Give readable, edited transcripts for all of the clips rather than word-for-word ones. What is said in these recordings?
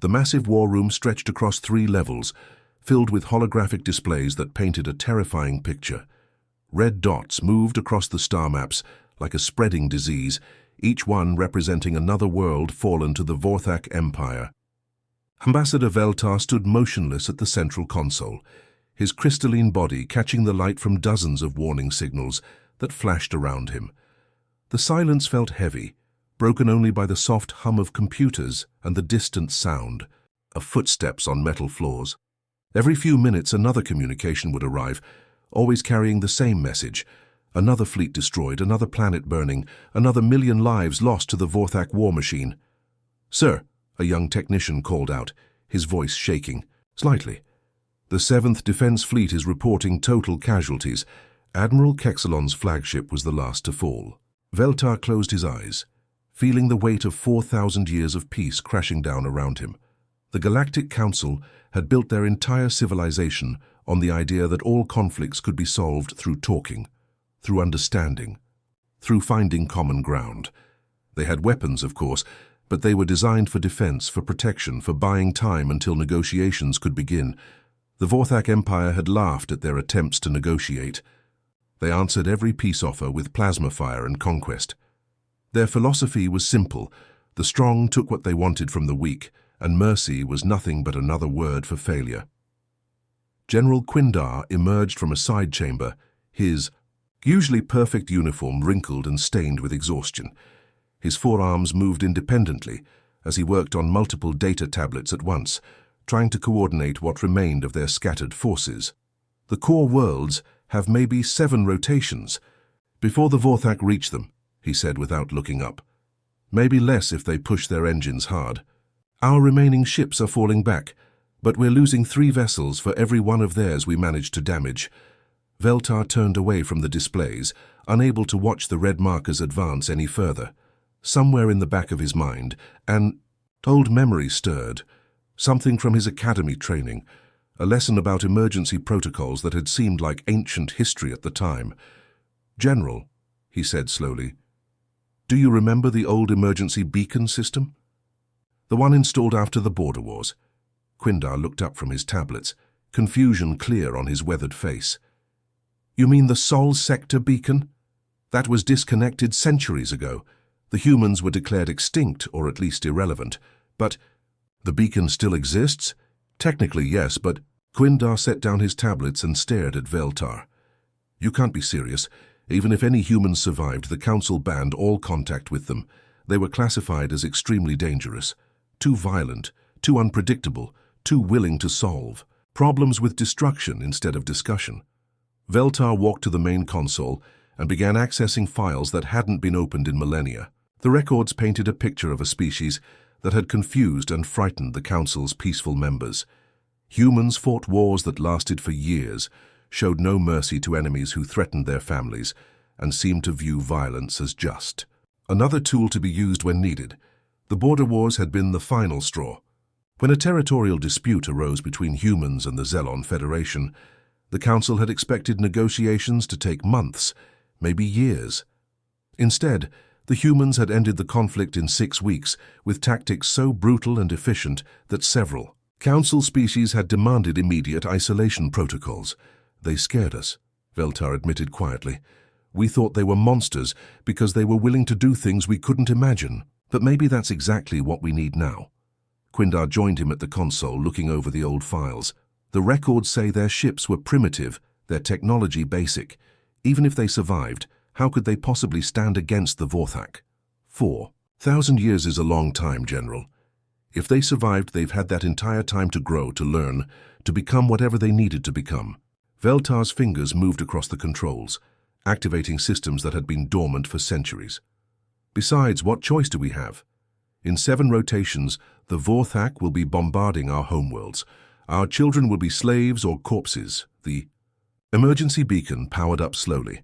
The massive war room stretched across 3 levels, filled with holographic displays that painted a terrifying picture. Red dots moved across the star maps like a spreading disease, each one representing another world fallen to the Vorthak Empire. Ambassador Veltar stood motionless at the central console, his crystalline body catching the light from dozens of warning signals that flashed around him. The silence felt heavy, broken only by the soft hum of computers and the distant sound of footsteps on metal floors. Every few minutes another communication would arrive, always carrying the same message. Another fleet destroyed, another planet burning, another million lives lost to the Vorthak war machine. "Sir," a young technician called out, his voice shaking slightly. "The 7th Defense Fleet is reporting total casualties. Admiral Kexalon's flagship was the last to fall." Veltar closed his eyes, feeling the weight of 4,000 years of peace crashing down around him. The Galactic Council had built their entire civilization on the idea that all conflicts could be solved through talking, through understanding, through finding common ground. They had weapons, of course, but they were designed for defense, for protection, for buying time until negotiations could begin. The Vorthak Empire had laughed at their attempts to negotiate. They answered every peace offer with plasma fire and conquest. Their philosophy was simple. The strong took what they wanted from the weak, and mercy was nothing but another word for failure. General Quindar emerged from a side chamber, his usually perfect uniform wrinkled and stained with exhaustion. His forearms moved independently as he worked on multiple data tablets at once, trying to coordinate what remained of their scattered forces. "The core worlds have maybe 7 rotations before the Vorthak reach them," he said without looking up. "Maybe less if they push their engines hard. Our remaining ships are falling back, but we're losing 3 vessels for every one of theirs we managed to damage." Veltar turned away from the displays, unable to watch the red markers advance any further. Somewhere in the back of his mind, an old memory stirred, something from his academy training, a lesson about emergency protocols that had seemed like ancient history at the time. "General," he said slowly, "do you remember the old emergency beacon system? The one installed after the border wars?" Quindar looked up from his tablets, confusion clear on his weathered face. "You mean the Sol Sector beacon? That was disconnected centuries ago. The humans were declared extinct, or at least irrelevant. But the beacon still exists? Technically, yes, but..." Quindar set down his tablets and stared at Veltar. "You can't be serious. Even if any humans survived, the Council banned all contact with them. They were classified as extremely dangerous. Too violent, too unpredictable, too willing to solve problems with destruction instead of discussion." Veltar walked to the main console and began accessing files that hadn't been opened in millennia. The records painted a picture of a species that had confused and frightened the Council's peaceful members. Humans fought wars that lasted for years, showed no mercy to enemies who threatened their families, and seemed to view violence as just. Another tool to be used when needed. The border wars had been the final straw. When a territorial dispute arose between humans and the Xelon Federation, the Council had expected negotiations to take months, maybe years. Instead, the humans had ended the conflict in 6 weeks, with tactics so brutal and efficient that several Council species had demanded immediate isolation protocols. "They scared us," Veltar admitted quietly. "We thought they were monsters because they were willing to do things we couldn't imagine. But maybe that's exactly what we need now." Quindar joined him at the console, looking over the old files. "The records say their ships were primitive, their technology basic. Even if they survived, how could they possibly stand against the Vorthak? 4,000 years is a long time, General. If they survived, they've had that entire time to grow, to learn, to become whatever they needed to become." Veltar's fingers moved across the controls, activating systems that had been dormant for centuries. "Besides, what choice do we have? In 7 rotations, the Vorthak will be bombarding our homeworlds. Our children will be slaves or corpses." The emergency beacon powered up slowly,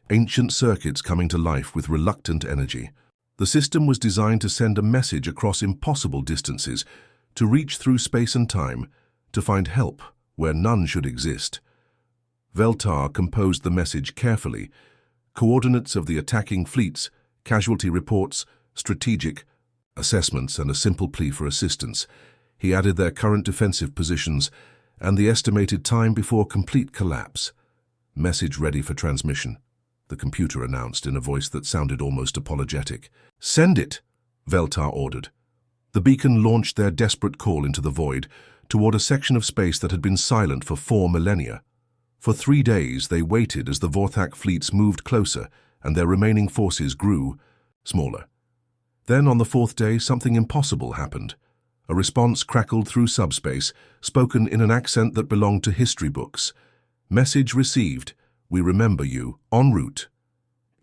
ancient circuits coming to life with reluctant energy. The system was designed to send a message across impossible distances, to reach through space and time, to find help where none should exist. Veltar composed the message carefully, coordinates of the attacking fleets, casualty reports, strategic assessments, and a simple plea for assistance. He added their current defensive positions and the estimated time before complete collapse. "Message ready for transmission," the computer announced in a voice that sounded almost apologetic. "Send it," Veltar ordered. The beacon launched their desperate call into the void, toward a section of space that had been silent for 4 millennia. For 3 days they waited as the Vorthak fleets moved closer and their remaining forces grew smaller. Then on the 4th day, something impossible happened. A response crackled through subspace, spoken in an accent that belonged to history books. "Message received. We remember you. En route."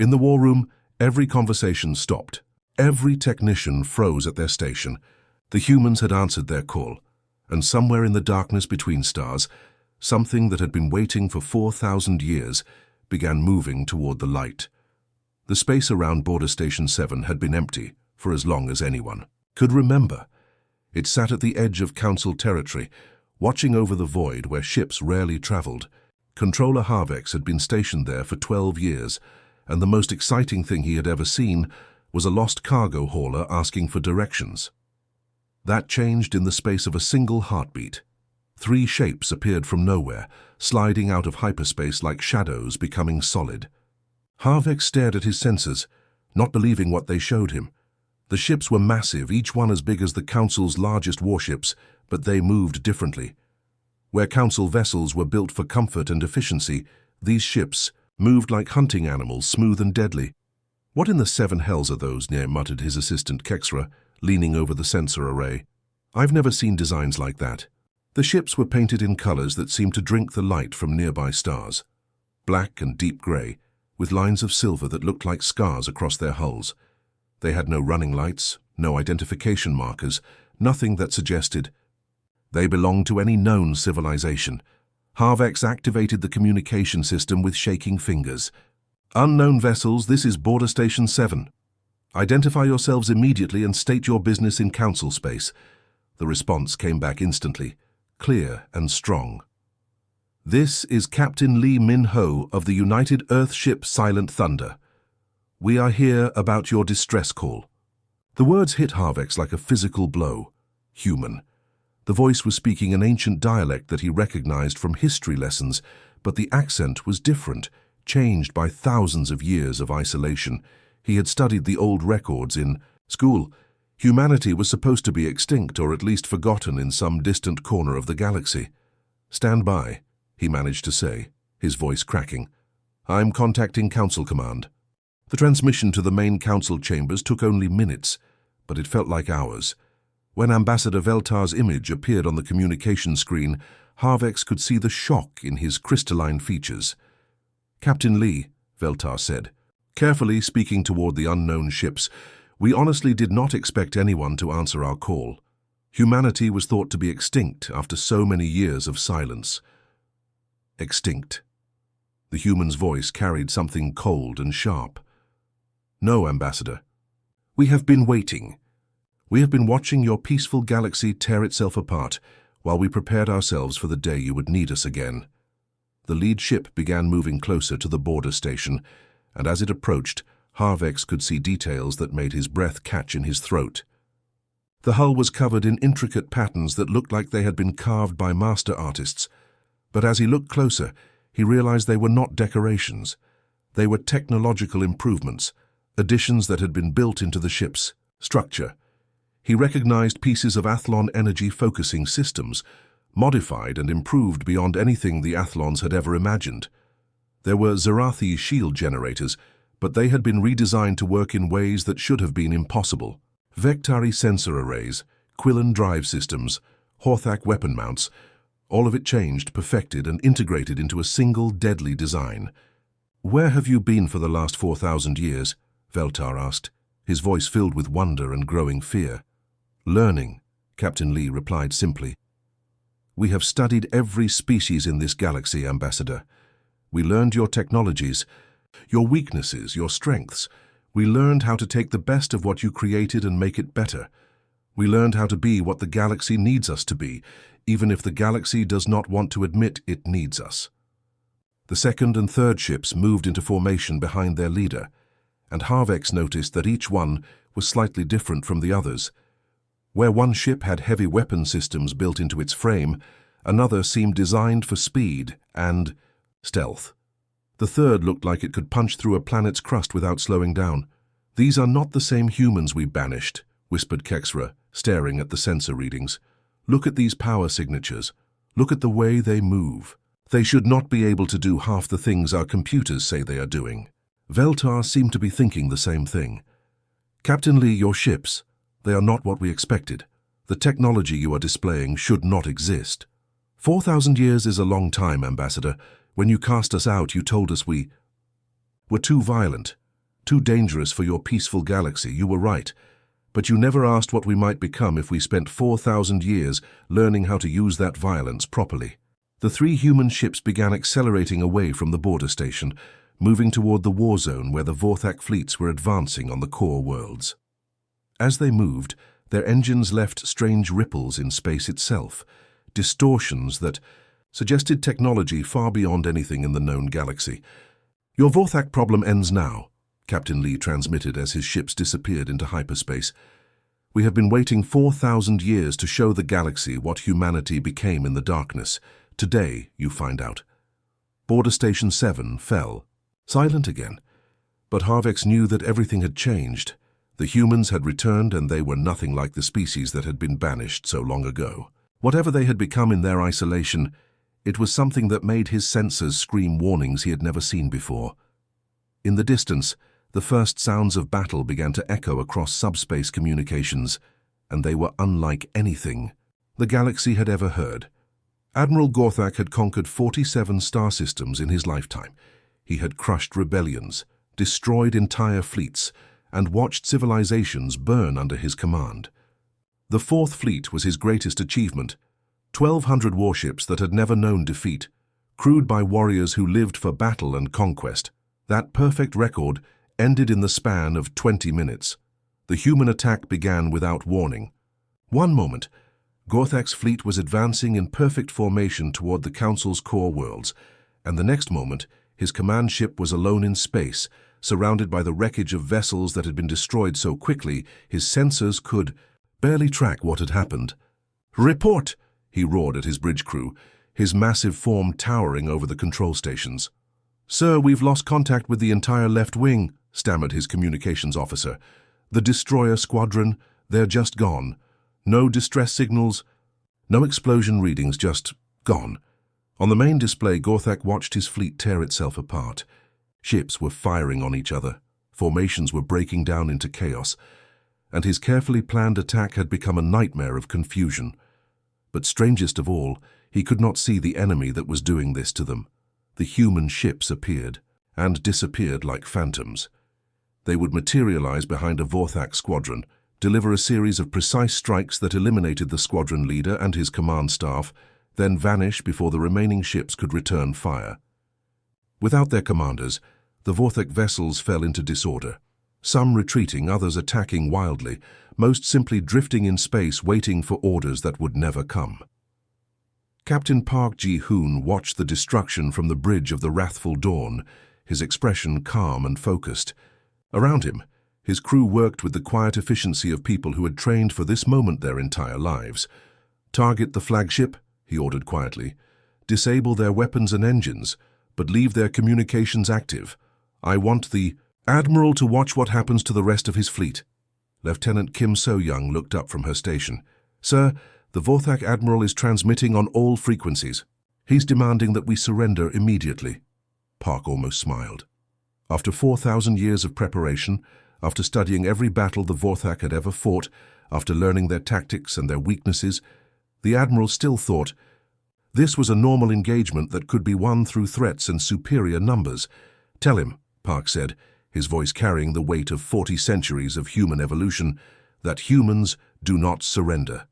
In the war room, every conversation stopped. Every technician froze at their station. The humans had answered their call, and somewhere in the darkness between stars, something that had been waiting for 4,000 years began moving toward the light. The space around Border Station 7 had been empty for as long as anyone could remember. It sat at the edge of Council territory, watching over the void where ships rarely traveled. Controller Harvex had been stationed there for 12 years, and the most exciting thing he had ever seen was a lost cargo hauler asking for directions. That changed in the space of a single heartbeat. 3 shapes appeared from nowhere, sliding out of hyperspace like shadows becoming solid. Harvex stared at his sensors, not believing what they showed him. The ships were massive, each one as big as the Council's largest warships, but they moved differently. Where Council vessels were built for comfort and efficiency, these ships moved like hunting animals, smooth and deadly. "What in the 7 hells are those?" Nier muttered his assistant Kexra, leaning over the sensor array. "I've never seen designs like that." The ships were painted in colors that seemed to drink the light from nearby stars. Black and deep gray, with lines of silver that looked like scars across their hulls. They had no running lights, no identification markers, nothing that suggested they belonged to any known civilization. Harvex activated the communication system with shaking fingers. "Unknown vessels, this is Border Station 7. Identify yourselves immediately and state your business in Council space." The response came back instantly, clear and strong. "This is Captain Lee Min-ho of the United Earth ship Silent Thunder. We are here about your distress call." The words hit Harvex like a physical blow. Human. The voice was speaking an ancient dialect that he recognized from history lessons, but the accent was different, changed by thousands of years of isolation. He had studied the old records in school. Humanity was supposed to be extinct, or at least forgotten in some distant corner of the galaxy. "Stand by," he managed to say, his voice cracking. "I'm contacting Council Command." The transmission to the main Council chambers took only minutes, but it felt like hours. When Ambassador Veltar's image appeared on the communication screen, Harvex could see the shock in his crystalline features. "Captain Lee," Veltar said, carefully speaking toward the unknown ships, "we honestly did not expect anyone to answer our call. Humanity was thought to be extinct after so many years of silence." Extinct. The human's voice carried something cold and sharp. "No, Ambassador. We have been waiting. We have been watching your peaceful galaxy tear itself apart while we prepared ourselves for the day you would need us again." The lead ship began moving closer to the border station, and as it approached, Harvex could see details that made his breath catch in his throat. The hull was covered in intricate patterns that looked like they had been carved by master artists, but as he looked closer, he realized they were not decorations. They were technological improvements, additions that had been built into the ship's structure. He recognized pieces of Athlon energy focusing systems, modified and improved beyond anything the Athlons had ever imagined. There were Zerathi shield generators, but they had been redesigned to work in ways that should have been impossible. Vectari sensor arrays, Quillen drive systems, Horthak weapon mounts, all of it changed, perfected, and integrated into a single deadly design. "Where have you been for the last 4,000 years?" Veltar asked, his voice filled with wonder and growing fear. "Learning," Captain Lee replied simply. "We have studied every species in this galaxy, Ambassador. We learned your technologies, your weaknesses, your strengths. We learned how to take the best of what you created and make it better. We learned how to be what the galaxy needs us to be, even if the galaxy does not want to admit it needs us." The second and third ships moved into formation behind their leader, and Harvex noticed that each one was slightly different from the others. Where one ship had heavy weapon systems built into its frame, another seemed designed for speed and stealth. The third looked like it could punch through a planet's crust without slowing down. "These are not the same humans we banished," whispered Kexra, staring at the sensor readings. "Look at these power signatures. Look at the way they move. They should not be able to do half the things our computers say they are doing." Veltar seemed to be thinking the same thing. "Captain Lee, your ships, they are not what we expected. The technology you are displaying should not exist." 4,000 years is a long time, Ambassador. When you cast us out, you told us we were too violent, too dangerous for your peaceful galaxy. You were right. But you never asked what we might become if we spent 4,000 years learning how to use that violence properly. The 3 human ships began accelerating away from the border station, moving toward the war zone where the Vorthak fleets were advancing on the core worlds. As they moved, their engines left strange ripples in space itself, distortions that suggested technology far beyond anything in the known galaxy. "Your Vorthak problem ends now," Captain Lee transmitted as his ships disappeared into hyperspace. "We have been waiting 4,000 years to show the galaxy what humanity became in the darkness. Today, you find out." Border Station 7 fell, silent again. But Harvex knew that everything had changed. The humans had returned and they were nothing like the species that had been banished so long ago. Whatever they had become in their isolation, it was something that made his sensors scream warnings he had never seen before. In the distance, the first sounds of battle began to echo across subspace communications, and they were unlike anything the galaxy had ever heard. Admiral Gorthak had conquered 47 star systems in his lifetime. He had crushed rebellions, destroyed entire fleets, and watched civilizations burn under his command. The Fourth Fleet was his greatest achievement, 1,200 warships that had never known defeat, crewed by warriors who lived for battle and conquest. That perfect record ended in the span of 20 minutes. The human attack began without warning. One moment, Gorthak's fleet was advancing in perfect formation toward the Council's core worlds, and the next moment, his command ship was alone in space, surrounded by the wreckage of vessels that had been destroyed so quickly his sensors could barely track what had happened. "Report!" he roared at his bridge crew, his massive form towering over the control stations. "Sir, we've lost contact with the entire left wing," stammered his communications officer. "The destroyer squadron, they're just gone. No distress signals, no explosion readings, just gone." On the main display, Gorthak watched his fleet tear itself apart. Ships were firing on each other, formations were breaking down into chaos, and his carefully planned attack had become a nightmare of confusion. But strangest of all, he could not see the enemy that was doing this to them. The human ships appeared, and disappeared like phantoms. They would materialize behind a Vorthak squadron, deliver a series of precise strikes that eliminated the squadron leader and his command staff, then vanish before the remaining ships could return fire. Without their commanders, the Vorthak vessels fell into disorder, some retreating, others attacking wildly, most simply drifting in space waiting for orders that would never come. Captain Park Ji-hoon watched the destruction from the bridge of the Wrathful Dawn, his expression calm and focused. Around him, his crew worked with the quiet efficiency of people who had trained for this moment their entire lives. "Target the flagship," he ordered quietly. "Disable their weapons and engines, but leave their communications active. I want the Admiral to watch what happens to the rest of his fleet." Lieutenant Kim So-young looked up from her station. "Sir, the Vorthak Admiral is transmitting on all frequencies. He's demanding that we surrender immediately." Park almost smiled. After 4,000 years of preparation, after studying every battle the Vorthak had ever fought, after learning their tactics and their weaknesses, the Admiral still thought this was a normal engagement that could be won through threats and superior numbers. "Tell him," Park said, his voice carrying the weight of 40 centuries of human evolution, "that humans do not surrender.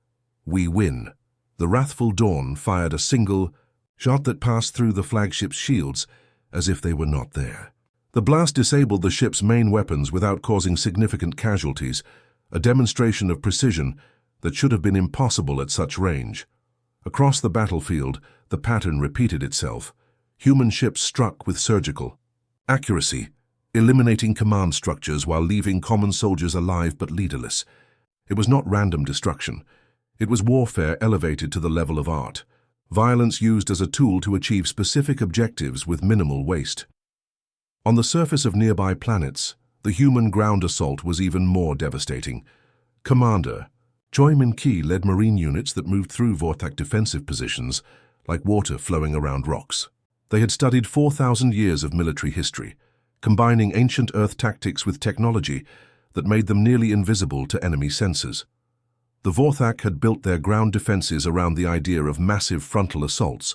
We win." The Wrathful Dawn fired a single shot that passed through the flagship's shields as if they were not there. The blast disabled the ship's main weapons without causing significant casualties, a demonstration of precision that should have been impossible at such range. Across the battlefield, the pattern repeated itself. Human ships struck with surgical accuracy, eliminating command structures while leaving common soldiers alive but leaderless. It was not random destruction. It was warfare elevated to the level of art. Violence used as a tool to achieve specific objectives with minimal waste. On the surface of nearby planets, the human ground assault was even more devastating. Commander Choi Min-ki led marine units that moved through Vorthak defensive positions like water flowing around rocks. They had studied 4,000 years of military history, combining ancient Earth tactics with technology that made them nearly invisible to enemy sensors. The Vorthak had built their ground defenses around the idea of massive frontal assaults,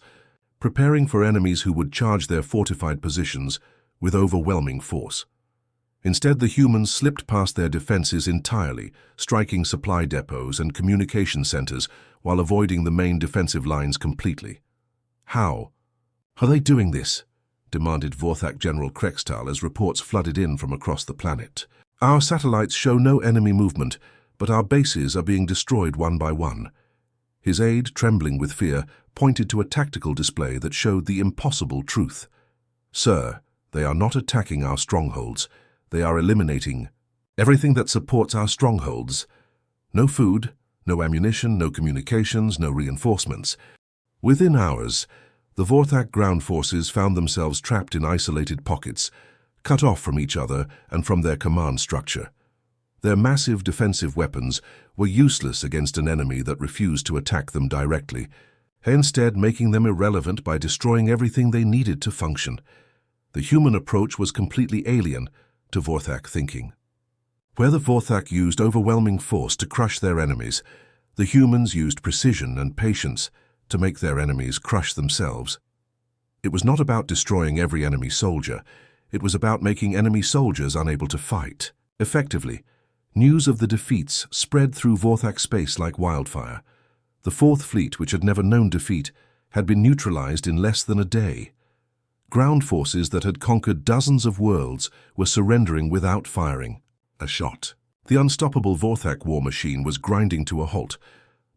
preparing for enemies who would charge their fortified positions with overwhelming force. Instead, the humans slipped past their defenses entirely, striking supply depots and communication centers while avoiding the main defensive lines completely. How are they doing this? Demanded Vorthak General Krextal as reports flooded in from across the planet. Our satellites show no enemy movement, but our bases are being destroyed one by one. His aide, trembling with fear, pointed to a tactical display that showed the impossible truth. Sir, they are not attacking our strongholds. They are eliminating everything that supports our strongholds. No food, no ammunition, no communications, no reinforcements. Within hours, the Vorthak ground forces found themselves trapped in isolated pockets, cut off from each other and from their command structure. Their massive defensive weapons were useless against an enemy that refused to attack them directly, instead making them irrelevant by destroying everything they needed to function. The human approach was completely alien to Vorthak thinking. Where the Vorthak used overwhelming force to crush their enemies, the humans used precision and patience to make their enemies crush themselves. It was not about destroying every enemy soldier. It was about making enemy soldiers unable to fight effectively. News of the defeats spread through Vorthak space like wildfire. The Fourth Fleet, which had never known defeat, had been neutralized in less than a day. Ground forces that had conquered dozens of worlds were surrendering without firing a shot. The unstoppable Vorthak war machine was grinding to a halt,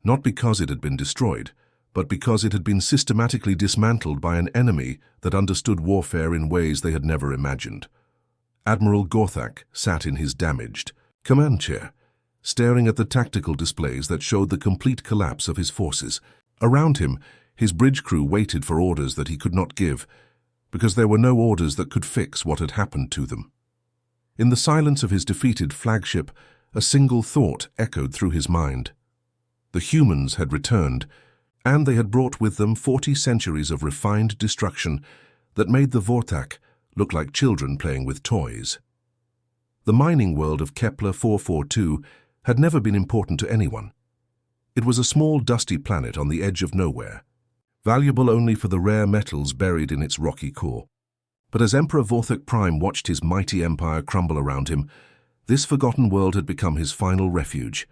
not because it had been destroyed, but because it had been systematically dismantled by an enemy that understood warfare in ways they had never imagined. Admiral Gorthak sat in his damaged command chair, staring at the tactical displays that showed the complete collapse of his forces. Around him, his bridge crew waited for orders that he could not give, because there were no orders that could fix what had happened to them. In the silence of his defeated flagship, a single thought echoed through his mind. The humans had returned, and they had brought with them 40 centuries of refined destruction that made the Vorthak look like children playing with toys. The mining world of Kepler 442 had never been important to anyone. It was a small, dusty planet on the edge of nowhere, valuable only for the rare metals buried in its rocky core. But as Emperor Vorthak Prime watched his mighty empire crumble around him, this forgotten world had become his final refuge.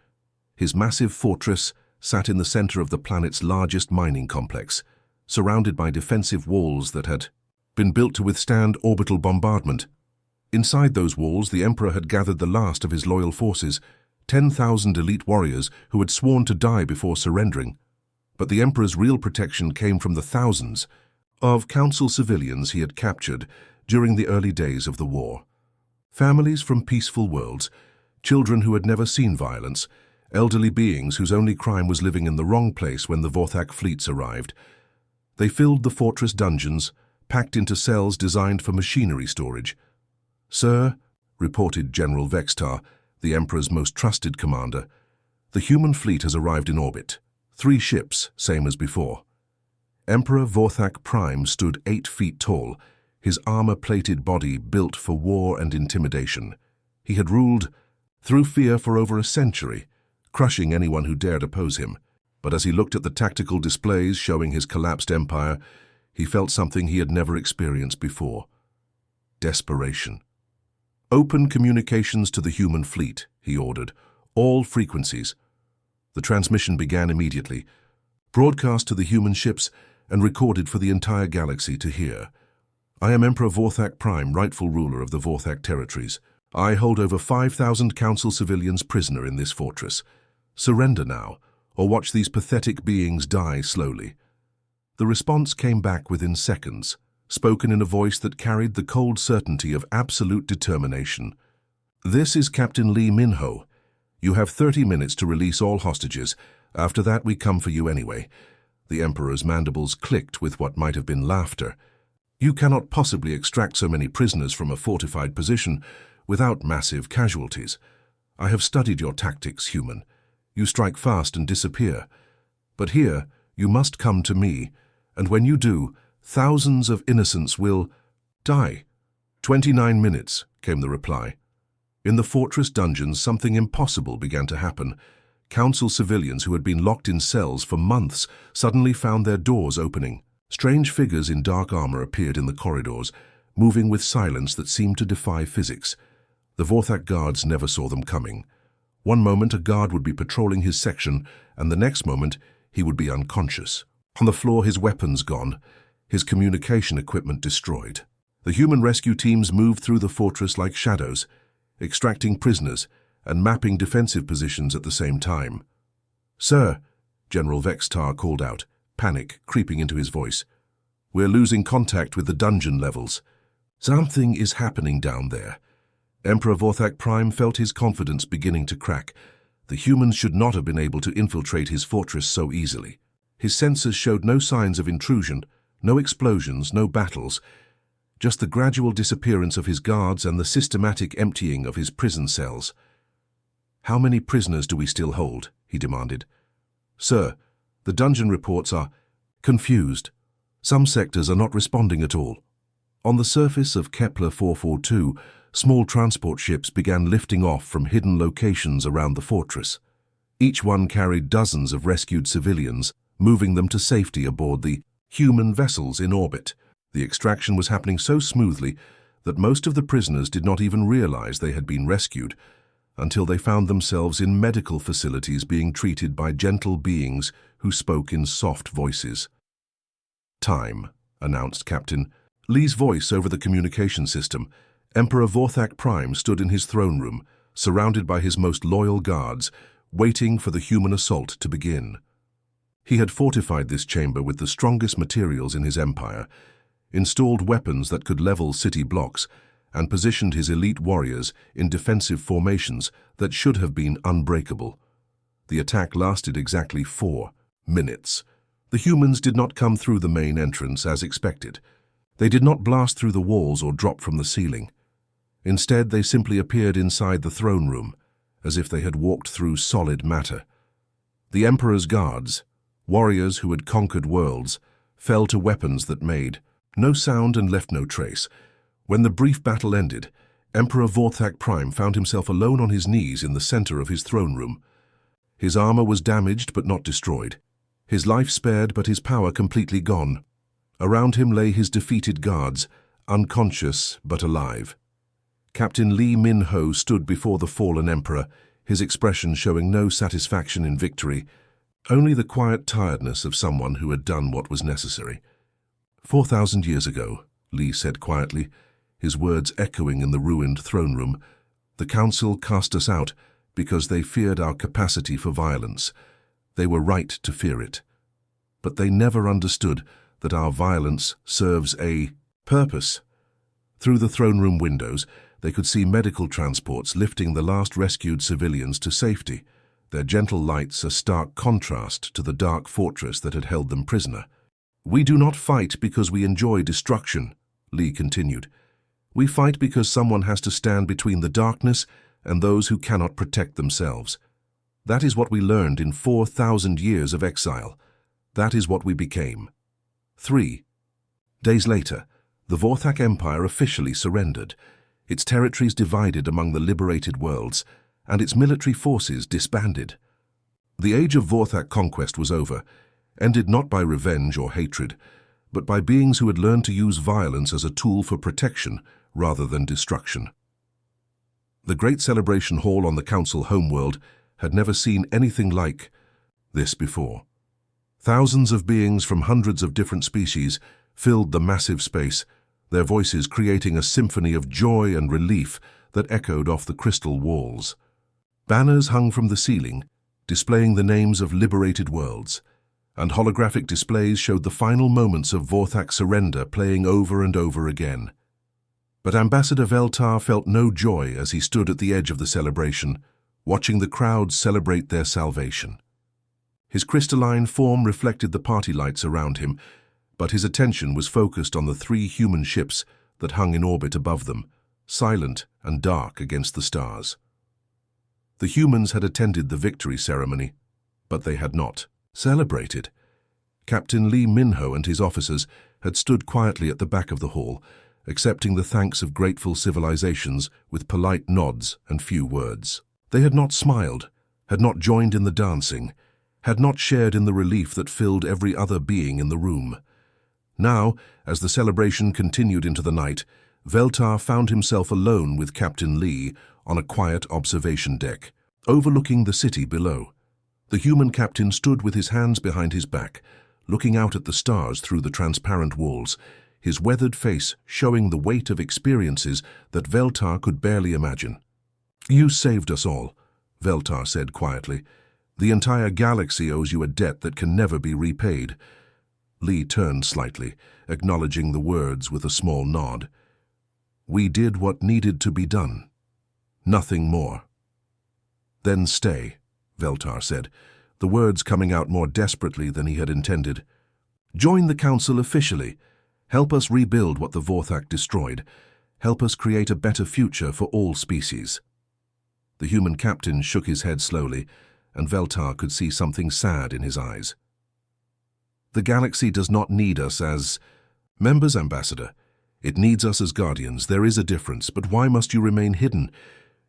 His massive fortress sat in the center of the planet's largest mining complex, surrounded by defensive walls that had been built to withstand orbital bombardment. Inside those walls, the Emperor had gathered the last of his loyal forces, 10,000 elite warriors who had sworn to die before surrendering. But the Emperor's real protection came from the thousands of Council civilians he had captured during the early days of the war. Families from peaceful worlds, children who had never seen violence, elderly beings whose only crime was living in the wrong place when the Vorthak fleets arrived. They filled the fortress dungeons, packed into cells designed for machinery storage. "Sir," reported General Vextar, the Emperor's most trusted commander, "the human fleet has arrived in orbit. 3 ships, same as before." Emperor Vorthak Prime stood 8 feet tall, his armor-plated body built for war and intimidation. He had ruled through fear for over a century, crushing anyone who dared oppose him. But as he looked at the tactical displays showing his collapsed empire, he felt something he had never experienced before: desperation. "Open communications to the human fleet," he ordered. "All frequencies." The transmission began immediately, broadcast to the human ships and recorded for the entire galaxy to hear. "I am Emperor Vorthak Prime, rightful ruler of the Vorthak territories. I hold over 5,000 Council civilians prisoner in this fortress. Surrender now, or watch these pathetic beings die slowly." The response came back within seconds, spoken in a voice that carried the cold certainty of absolute determination. "This is Captain Lee Minho. You have 30 minutes to release all hostages. After that, we come for you anyway. The Emperor's mandibles clicked with what might have been laughter. You cannot possibly extract so many prisoners from a fortified position without massive casualties. I have studied your tactics, human. You strike fast and disappear. But here, you must come to me, and when you do, thousands of innocents will die. 29 minutes, came the reply. In the fortress dungeons, something impossible began to happen. Council civilians who had been locked in cells for months suddenly found their doors opening. Strange figures in dark armor appeared in the corridors, moving with silence that seemed to defy physics. The Vorthak guards never saw them coming. One moment a guard would be patrolling his section, and the next moment he would be unconscious. On the floor, his weapons gone, his communication equipment destroyed. The human rescue teams moved through the fortress like shadows, extracting prisoners and mapping defensive positions at the same time. "Sir," General Vextar called out, panic creeping into his voice. "We're losing contact with the dungeon levels. Something is happening down there." Emperor Vorthak Prime felt his confidence beginning to crack. The humans should not have been able to infiltrate his fortress so easily. His sensors showed no signs of intrusion, no explosions, no battles, just the gradual disappearance of his guards and the systematic emptying of his prison cells. "How many prisoners do we still hold?" he demanded. "Sir, the dungeon reports are confused. Some sectors are not responding at all." On the surface of Kepler 442, small transport ships began lifting off from hidden locations around the fortress. Each one carried dozens of rescued civilians, moving them to safety aboard the human vessels in orbit. The extraction was happening so smoothly that most of the prisoners did not even realize they had been rescued until they found themselves in medical facilities being treated by gentle beings who spoke in soft voices. "Time," announced Captain Lee's voice over the communication system. Emperor Vorthak Prime stood in his throne room, surrounded by his most loyal guards, waiting for the human assault to begin. He had fortified this chamber with the strongest materials in his empire, installed weapons that could level city blocks, and positioned his elite warriors in defensive formations that should have been unbreakable. The attack lasted exactly 4 minutes. The humans did not come through the main entrance as expected. They did not blast through the walls or drop from the ceiling. Instead, they simply appeared inside the throne room, as if they had walked through solid matter. The Emperor's guards, warriors who had conquered worlds, fell to weapons that made no sound and left no trace. When the brief battle ended, Emperor Vorthak Prime found himself alone on his knees in the center of his throne room. His armor was damaged but not destroyed. His life spared but his power completely gone. Around him lay his defeated guards, unconscious but alive. Captain Lee Min-ho stood before the fallen emperor, his expression showing no satisfaction in victory, only the quiet tiredness of someone who had done what was necessary. 4,000 years ago, Lee said quietly, his words echoing in the ruined throne room, the Council cast us out because they feared our capacity for violence. They were right to fear it. But they never understood that our violence serves a purpose. Through the throne room windows, they could see medical transports lifting the last rescued civilians to safety, their gentle lights a stark contrast to the dark fortress that had held them prisoner. "We do not fight because we enjoy destruction," Lee continued. "We fight because someone has to stand between the darkness and those who cannot protect themselves. That is what we learned in 4,000 years of exile. That is what we became." 3 days later, the Vorthak Empire officially surrendered, its territories divided among the liberated worlds, and its military forces disbanded. The age of Vorthak conquest was over, ended not by revenge or hatred, but by beings who had learned to use violence as a tool for protection rather than destruction. The great celebration hall on the Council homeworld had never seen anything like this before. Thousands of beings from hundreds of different species filled the massive space, their voices creating a symphony of joy and relief that echoed off the crystal walls. Banners hung from the ceiling, displaying the names of liberated worlds, and holographic displays showed the final moments of Vorthak's surrender playing over and over again. But Ambassador Veltar felt no joy as he stood at the edge of the celebration, watching the crowd celebrate their salvation. His crystalline form reflected the party lights around him, but his attention was focused on the 3 human ships that hung in orbit above them, silent and dark against the stars. The humans had attended the victory ceremony, but they had not celebrated. Captain Lee Minho and his officers had stood quietly at the back of the hall, accepting the thanks of grateful civilizations with polite nods and few words. They had not smiled, had not joined in the dancing, had not shared in the relief that filled every other being in the room. Now, as the celebration continued into the night, Veltar found himself alone with Captain Lee on a quiet observation deck, overlooking the city below. The human captain stood with his hands behind his back, looking out at the stars through the transparent walls, his weathered face showing the weight of experiences that Veltar could barely imagine. "You saved us all," Veltar said quietly. "The entire galaxy owes you a debt that can never be repaid." Lee turned slightly, acknowledging the words with a small nod. "We did what needed to be done. Nothing more." "Then stay," Veltar said, the words coming out more desperately than he had intended. "Join the Council officially. Help us rebuild what the Vorthak destroyed. Help us create a better future for all species." The human captain shook his head slowly, and Veltar could see something sad in his eyes. "The galaxy does not need us as members, Ambassador. It needs us as guardians. There is a difference, but why must you remain hidden?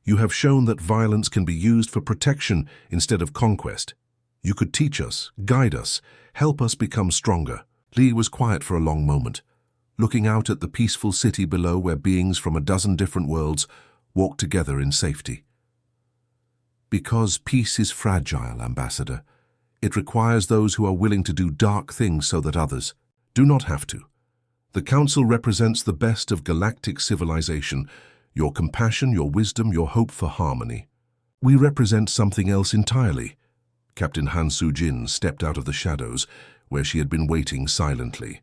You have shown that violence can be used for protection instead of conquest. You could teach us, guide us, help us become stronger." Lee was quiet for a long moment, looking out at the peaceful city below where beings from a dozen different worlds walked together in safety. "Because peace is fragile, Ambassador. It requires those who are willing to do dark things so that others do not have to. The Council represents the best of galactic civilization, your compassion, your wisdom, your hope for harmony. We represent something else entirely." Captain Han Soo-jin stepped out of the shadows, where she had been waiting silently.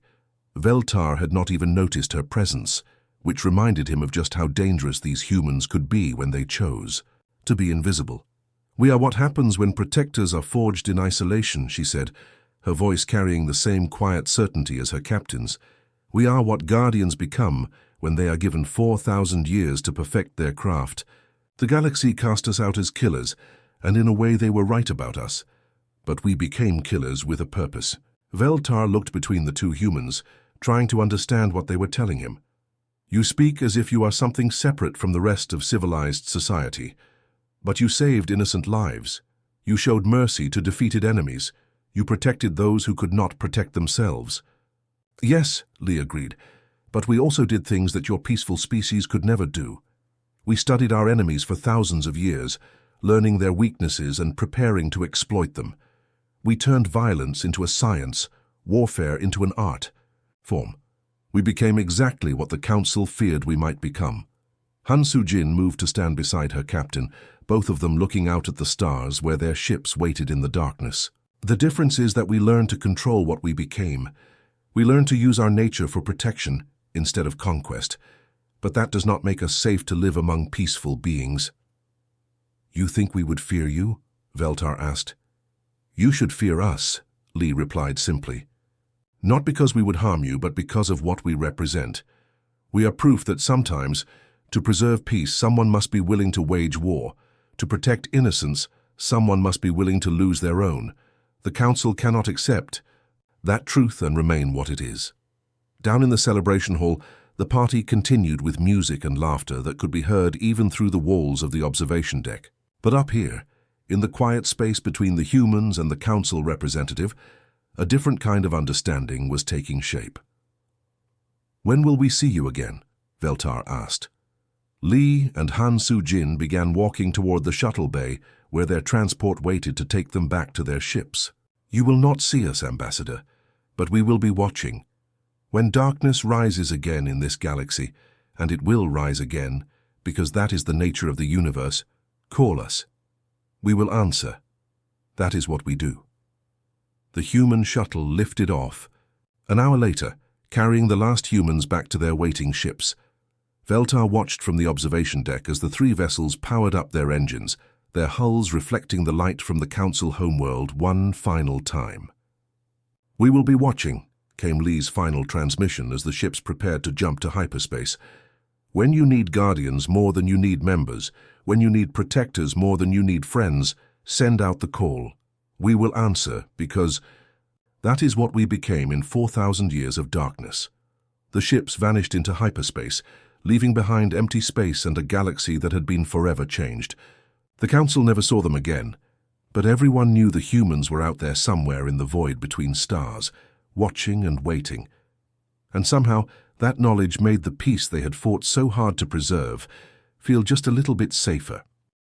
Veltar had not even noticed her presence, which reminded him of just how dangerous these humans could be when they chose to be invisible. "We are what happens when protectors are forged in isolation," she said, her voice carrying the same quiet certainty as her captain's. "We are what guardians become when they are given 4,000 years to perfect their craft. The galaxy cast us out as killers, and in a way they were right about us. But we became killers with a purpose." Veltar looked between the 2 humans, trying to understand what they were telling him. "You speak as if you are something separate from the rest of civilized society. But you saved innocent lives. You showed mercy to defeated enemies. You protected those who could not protect themselves." "Yes," Lee agreed, "but we also did things that your peaceful species could never do. We studied our enemies for thousands of years, learning their weaknesses and preparing to exploit them. We turned violence into a science, warfare into an art form. We became exactly what the Council feared we might become." Han Soo-jin moved to stand beside her captain, both of them looking out at the stars where their ships waited in the darkness. "The difference is that we learned to control what we became. We learned to use our nature for protection instead of conquest. But that does not make us safe to live among peaceful beings." "You think we would fear you?" Veltar asked. "You should fear us," Lee replied simply. "Not because we would harm you, but because of what we represent. We are proof that sometimes, to preserve peace, someone must be willing to wage war. To protect innocence, someone must be willing to lose their own. The Council cannot accept that truth and remain what it is." Down in the celebration hall, the party continued with music and laughter that could be heard even through the walls of the observation deck. But up here, in the quiet space between the humans and the Council representative, a different kind of understanding was taking shape. "When will we see you again?" Veltar asked. Lee and Han Soo-jin began walking toward the shuttle bay where their transport waited to take them back to their ships. "You will not see us, Ambassador, but we will be watching. When darkness rises again in this galaxy, and it will rise again, because that is the nature of the universe, call us. We will answer. That is what we do." The human shuttle lifted off. An hour later, carrying the last humans back to their waiting ships, Veltar watched from the observation deck as the 3 vessels powered up their engines, their hulls reflecting the light from the Council homeworld one final time. "We will be watching," came Lee's final transmission as the ships prepared to jump to hyperspace. "When you need guardians more than you need members, when you need protectors more than you need friends, send out the call. We will answer, because that is what we became in 4,000 years of darkness." The ships vanished into hyperspace, leaving behind empty space and a galaxy that had been forever changed. The Council never saw them again, but everyone knew the humans were out there somewhere in the void between stars, watching and waiting. And somehow, that knowledge made the peace they had fought so hard to preserve feel just a little bit safer.